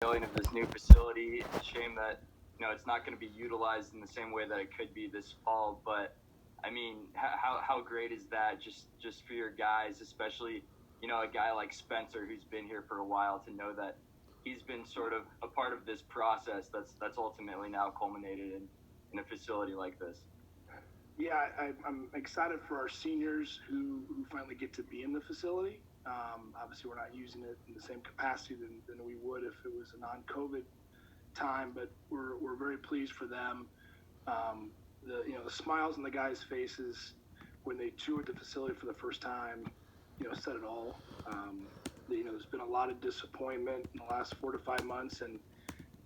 unveiling of this new facility. It's a shame that, it's not going to be utilized in the same way that it could be this fall. But, I mean, how great is that just for your guys, especially, a guy like Spencer who's been here for a while, to know that he's been sort of a part of this process that's ultimately now culminated in a facility like this. Yeah, I'm excited for our seniors who finally get to be in the facility. Obviously, we're not using it in the same capacity than we would if it was a non-COVID time, but we're very pleased for them. The smiles on the guys' faces when they toured the facility for the first time, said it all. There's been a lot of disappointment in the last 4 to 5 months, and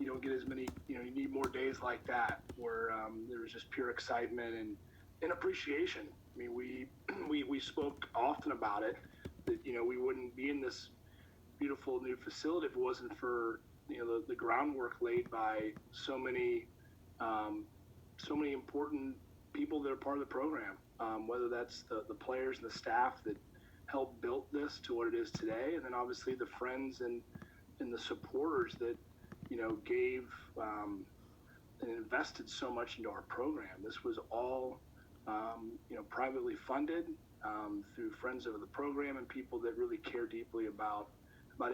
you don't get as many. You need more days like that where there was just pure excitement and appreciation. I mean, we spoke often about it, that we wouldn't be in this beautiful new facility if it wasn't for the groundwork laid by so many important people that are part of the program, whether that's the players and the staff that helped build this to what it is today, and then obviously the friends and the supporters that gave and invested so much into our program. This was all privately funded through friends of the program and people that really care deeply about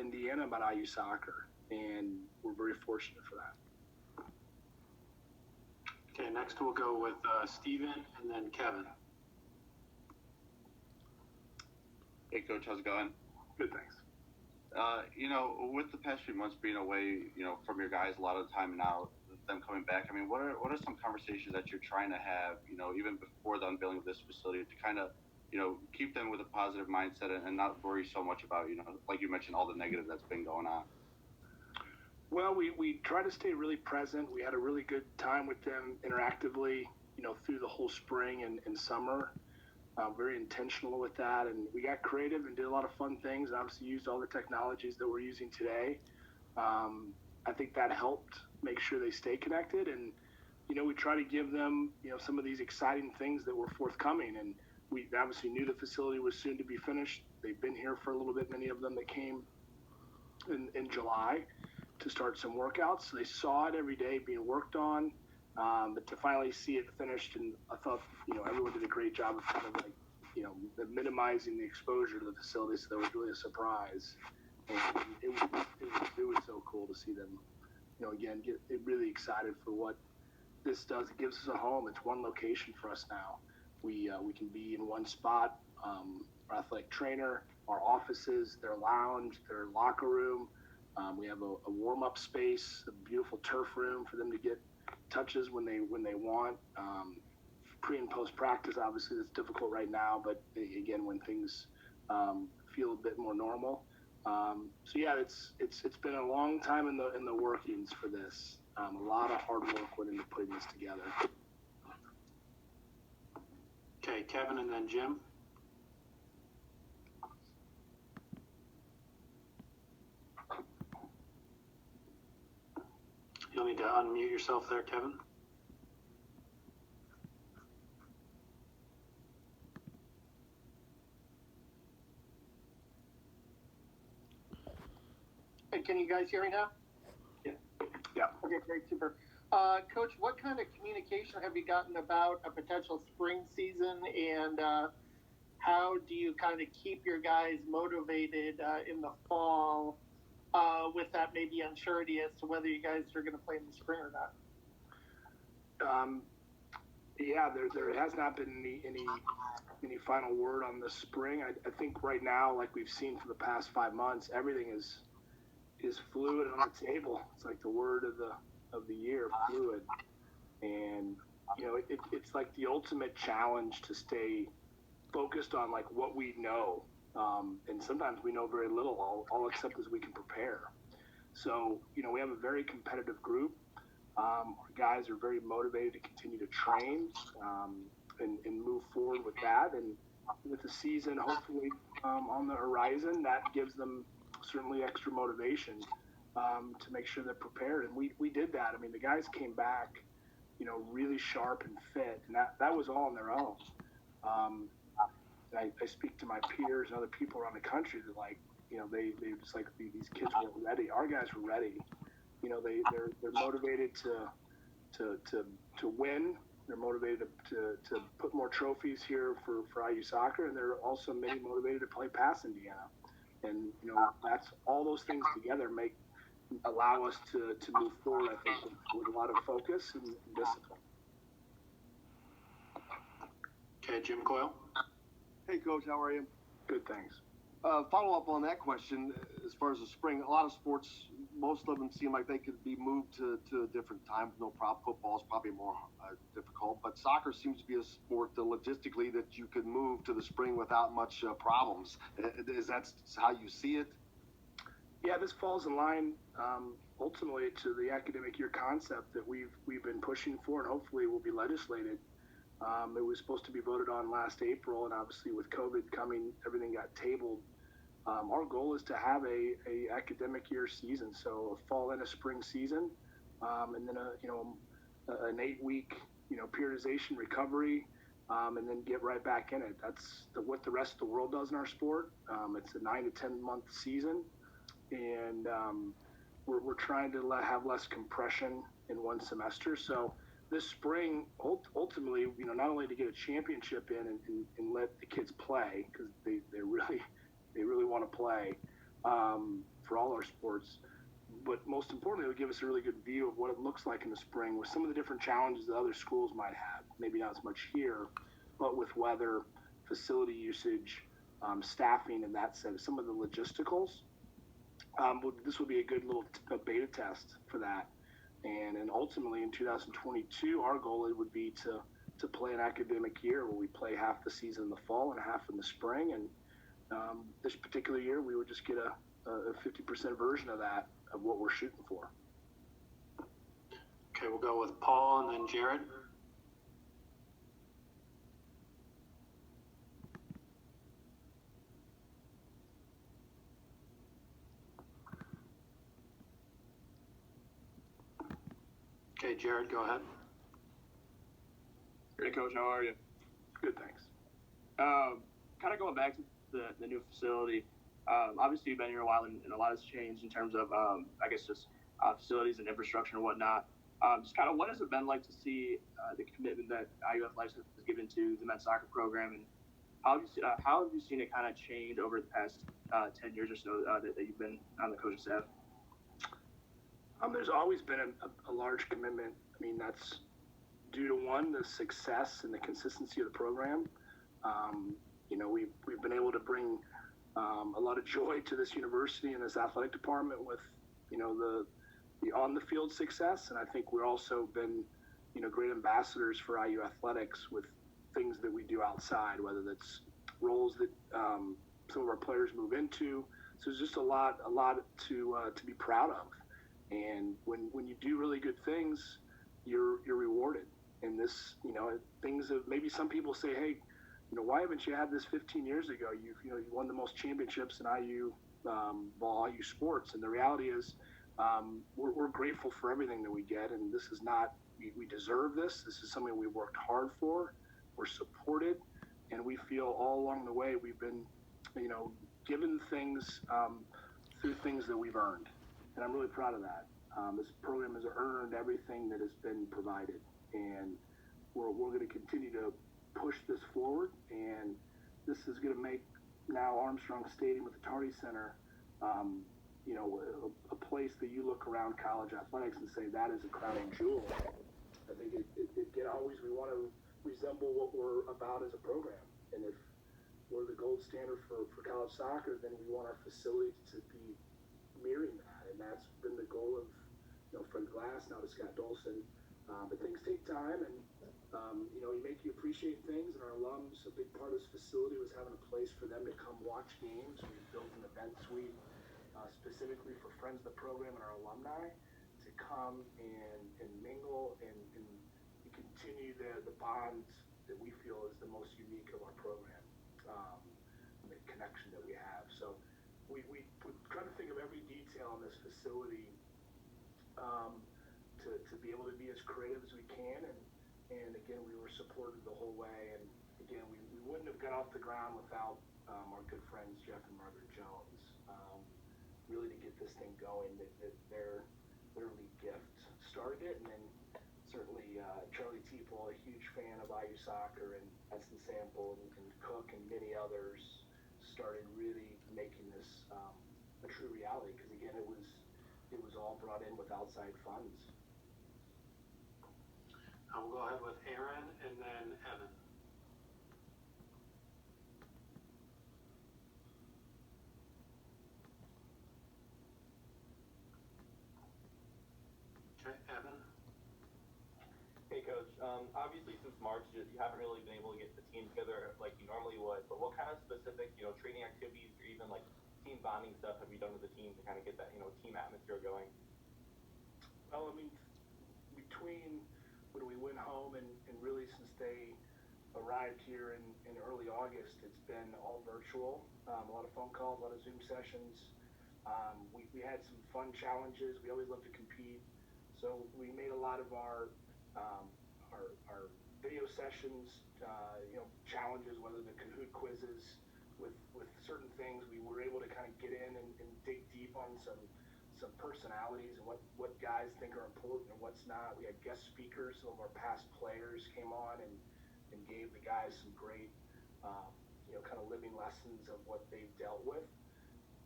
Indiana, about IU soccer, and we're very fortunate for that. Okay, next we'll go with Steven and then Kevin. Hey, Coach, how's it going? Good, thanks. With the past few months being away, from your guys a lot of the time now, them coming back, I mean, what are some conversations that you're trying to have, even before the unveiling of this facility, to kind of, keep them with a positive mindset and not worry so much about, like you mentioned, all the negative that's been going on? Well, we try to stay really present. We had a really good time with them interactively, through the whole spring and summer. Very intentional with that, and we got creative and did a lot of fun things, and obviously used all the technologies that we're using today. I think that helped make sure they stay connected, and we try to give them some of these exciting things that were forthcoming, and we obviously knew the facility was soon to be finished. They've been here for a little bit, many of them that came in July to start some workouts, so they saw it every day being worked on. But to finally see it finished, and I thought, everyone did a great job of kind of like, minimizing the exposure to the facility, so that was really a surprise. And it was so cool to see them, again, get really excited for what this does. It gives us a home. It's one location for us now. We can be in one spot. Our athletic trainer, our offices, their lounge, their locker room. We have a warm-up space, a beautiful turf room for them to get touches when they want. Pre and post practice, obviously that's difficult right now, but again, when things feel a bit more normal. So yeah, it's been a long time in the workings for this. A lot of hard work went into putting this together. Okay, Kevin and then Jim. You'll need to unmute yourself there, Kevin. Hey, can you guys hear me now? Yeah. Okay, great, super. Coach, what kind of communication have you gotten about a potential spring season, and how do you kind of keep your guys motivated in the fall with that maybe unsurety as to whether you guys are going to play in the spring or not? Yeah, there has not been any final word on the spring. I think right now, like we've seen for the past 5 months, everything is fluid on the table. It's like the word of the year, fluid. And it's like the ultimate challenge to stay focused on like what we know. And sometimes we know very little, all except as we can prepare. So, we have a very competitive group. Our guys are very motivated to continue to train and move forward with that. And with the season hopefully on the horizon, that gives them certainly extra motivation to make sure they're prepared. And we did that. I mean, the guys came back, really sharp and fit, and that was all on their own. I speak to my peers and other people around the country that they just like these kids weren't ready. Our guys were ready. they're motivated to win. They're motivated to put more trophies here for IU soccer, and they're also many motivated to play past Indiana. And that's all those things together allow us to move forward, I think, with a lot of focus and discipline. Okay, Jim Coyle. Hey, Coach, how are you? Good, thanks. Follow up on that question, as far as the spring, a lot of sports, most of them seem like they could be moved to a different time. No problem. Football is probably more difficult, but soccer seems to be a sport that logistically that you could move to the spring without much problems. Is that how you see it? Yeah, this falls in line ultimately to the academic year concept that we've been pushing for, and hopefully will be legislated. It was supposed to be voted on last April, and obviously with COVID coming, everything got tabled. Our goal is to have a academic year season, so a fall and a spring season, and then an 8-week periodization recovery, and then get right back in it. That's what the rest of the world does in our sport. It's a 9 to 10 month season, and we're trying to have less compression in one semester. So this spring, ultimately, not only to get a championship in and let the kids play, because they really want to play for all our sports, but most importantly, it would give us a really good view of what it looks like in the spring with some of the different challenges that other schools might have. Maybe not as much here, but with weather, facility usage, staffing, and that said, some of the logisticals. This would be a good little beta test for that. And ultimately in 2022, our goal would be to play an academic year where we play half the season in the fall and half in the spring. And this particular year, we would just get a 50% version of that, of what we're shooting for. Okay, we'll go with Paul and then Jared. Okay, Jared, go ahead. Great, Coach. How are you? Good, thanks. Kind of going back to the new facility. Obviously, you've been here a while, and a lot has changed in terms of, I guess, just facilities and infrastructure and whatnot. Just kind of what has it been like to see the commitment that IU Athletics has given to the men's soccer program, and how have you seen it kind of change over the past 10 years or so that you've been on the coaching staff? There's always been a large commitment. I mean, that's due to, one, the success and the consistency of the program. We've been able to bring a lot of joy to this university and this athletic department with, the on-the-field success. And I think we've also been, great ambassadors for IU Athletics with things that we do outside, whether that's roles that some of our players move into. So there's just a lot to be proud of. And when you do really good things, you're rewarded. And this, things of maybe some people say, hey, why haven't you had this 15 years ago? You won the most championships in IU ball, IU sports. And the reality is, we're grateful for everything that we get. And this is not, we deserve this. This is something we worked hard for. We're supported. And we feel all along the way we've been, given things through things that we've earned. And I'm really proud of that. This program has earned everything that has been provided. And we're going to continue to push this forward. And this is going to make now Armstrong Stadium with the Tardy Center, a place that you look around college athletics and say that is a crowning jewel. I think we want to resemble what we're about as a program. And if we're the gold standard for college soccer, then we want our facility to be mirroring that. And that's been the goal of Fred Glass, now to Scott Dolson. But things take time, and you make you appreciate things. And our alums, a big part of this facility was having a place for them to come watch games. We built an event suite specifically for friends of the program and our alumni to come and mingle and continue the bonds that we feel is the most unique of our program, and the connection that we have. So we try to think of every detail in this facility to be able to be as creative as we can, and again, we were supported the whole way, and again, we wouldn't have got off the ground without our good friends Jeff and Margaret Jones, really to get this thing going. Their leadership it. And then certainly Charlie Teeple, a huge fan of IU soccer, and Eston Sample and Cook and many others started really making this a true reality, because again, it was all brought in with outside funds. We'll go ahead with Aaron and then Evan. Okay, Evan. Hey, Coach. Obviously, since March, you haven't really been able to get the team together like you normally would. But what kind of specific, training activities or even like team bonding stuff have you done with the team to kind of get that, team atmosphere going? Well, I mean, between when we went home and really since they arrived here in early August, it's been all virtual. A lot of phone calls, a lot of Zoom sessions. We had some fun challenges. We always love to compete, so we made a lot of our video sessions, challenges, whether the Kahoot quizzes with certain things. We were able to kind of get in and dig deep on some personalities and what guys think are important and what's not. We had guest speakers. Some of our past players came on and gave the guys some great, kind of living lessons of what they've dealt with.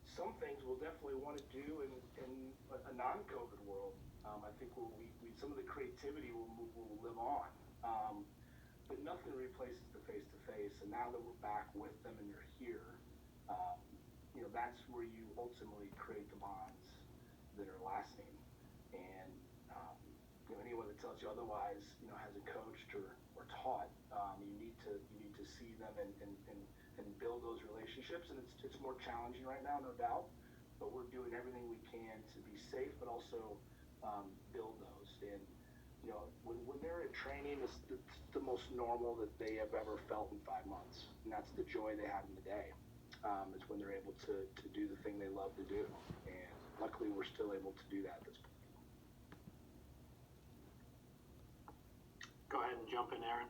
Some things we'll definitely want to do in a non-COVID world. I think some of the creativity will live on, but nothing replaces the face-to-face. And now that we're back with them and they're here, that's where you ultimately create the bonds that are lasting. And anyone that tells you otherwise, hasn't coached or taught. You need to see them and build those relationships. And it's more challenging right now, no doubt. But we're doing everything we can to be safe, but also build those. And when they're in training, it's the most normal that they have ever felt in 5 months, and that's the joy they have in the day. It's when they're able to do the thing they love to do, and luckily we're still able to do that at this point. Go ahead and jump in, Aaron.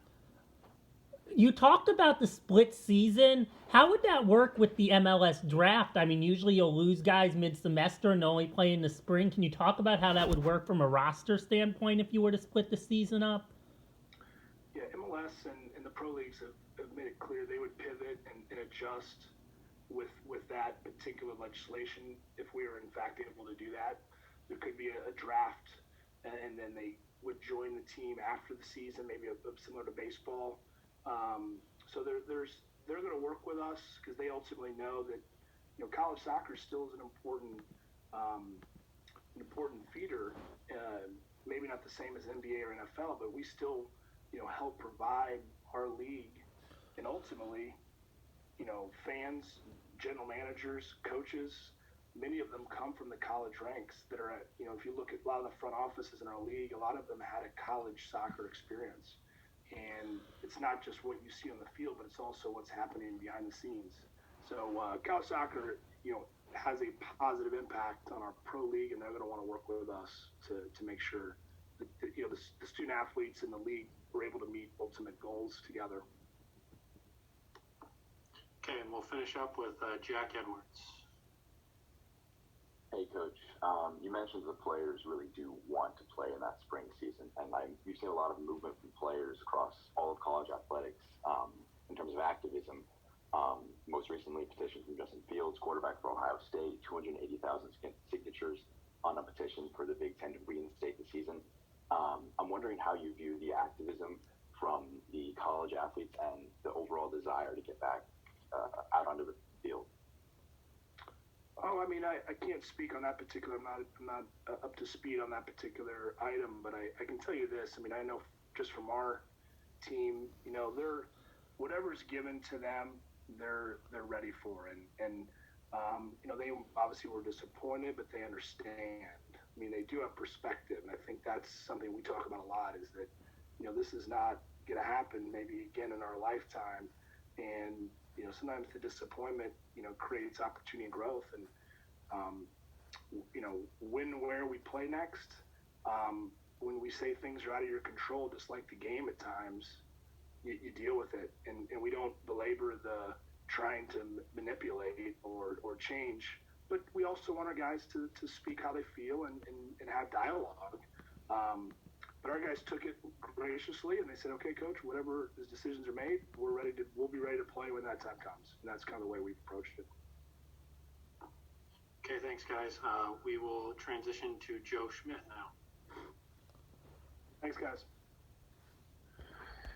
You talked about the split season. How would that work with the MLS draft? I mean, usually you'll lose guys mid-semester and only play in the spring. Can you talk about how that would work from a roster standpoint if you were to split the season up? Yeah, MLS and the pro leagues have made it clear they would pivot and adjust with that particular legislation. If we are in fact able to do that, there could be a draft, and then they would join the team after the season, maybe similar to baseball. So they're going to work with us because they ultimately know that college soccer still is an important feeder. Maybe not the same as NBA or NFL, but we still help provide our league, and ultimately fans, general managers, coaches. Many of them come from the college ranks that are at, if you look at a lot of the front offices in our league, a lot of them had a college soccer experience. And it's not just what you see on the field, but it's also what's happening behind the scenes. So college soccer, has a positive impact on our pro league, and they're going to want to work with us to make sure that the student athletes in the league were able to meet ultimate goals together. Okay, and we'll finish up with Jack Edwards. Hey, Coach. You mentioned the players really do want to play in that spring season, and we've seen a lot of movement from players across all of college athletics in terms of activism. Most recently, petition from Justin Fields, quarterback for Ohio State, 280,000 signatures on a petition for the Big Ten to reinstate the season. I'm wondering how you view the activism from the college athletes and the overall desire to get back out onto the field. Oh, I mean, I can't speak on that particular. I'm not up to speed on that particular item, but I can tell you this. I mean, I know just from our team, they're whatever's given to them, they're ready for, and they obviously were disappointed, but they understand. I mean, they do have perspective, and I think that's something we talk about a lot. Is that this is not going to happen maybe again in our lifetime, and sometimes the disappointment, creates opportunity and growth. And, when, where we play next, when we say things are out of your control, just like the game at times, you deal with it. And we don't belabor the trying to manipulate or change, but we also want our guys to speak how they feel and have dialogue. But our guys took it graciously, and they said, "Okay, coach, whatever the decisions are made, we'll be ready to play when that time comes." And that's kind of the way we've approached it. Okay, thanks, guys. We will transition to Joe Schmidt now. Thanks, guys.